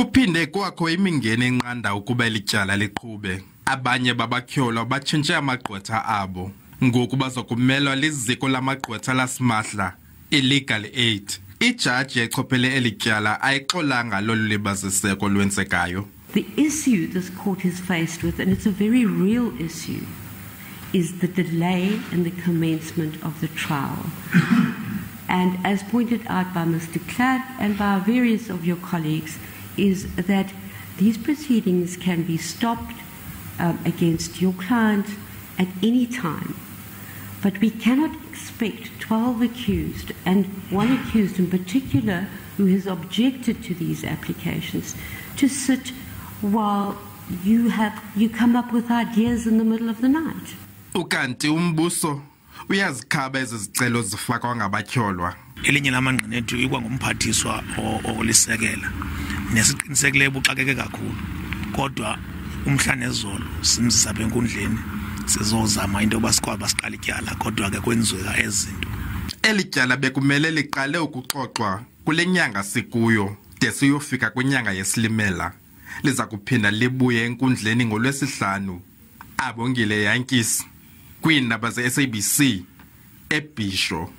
Kuphinde kwakho imingeni enqanda ukuba ilityala liqhube. Abanye babatyholwa batshintshe amagqwetha abo. Ngoku bazokumelwa liziko lamagqwetha lasimahla, illegal aid. Ijaji echophele elityala ayixolanga lolu libaziseko lwenzekayo. The issue this court is faced with, and it's a very real issue, is the delay in the commencement of the trial. And as pointed out by Mr. Cladd and by various of your colleagues, is that these proceedings can be stopped against your client at any time. But we cannot expect 12 accused, and one accused in particular who has objected to these applications, to sit while you come up with ideas in the middle of the night. Ukanti umbuso uyazikhaba ezizicelo zifakwa ngabatyholwa. Elinye lamanqina ethu ikwa ngumphathiswa olisekela nesiqinisekile buxakeke kakhulu, kodwa umhla nezolo simzisa benkundleni sizozama into basikwazi basiqala ityala, kodwa ke kwenziwa ezinto. Elityala bekumele liqale ukuxoxwa kule nyanga sikuyo de siyofika kwinyanga yesilimela. Liza kuphinda libuye enkundleni ngoLwesihlanu. Abongile Yankees kwiindaba ze SABC eBisho.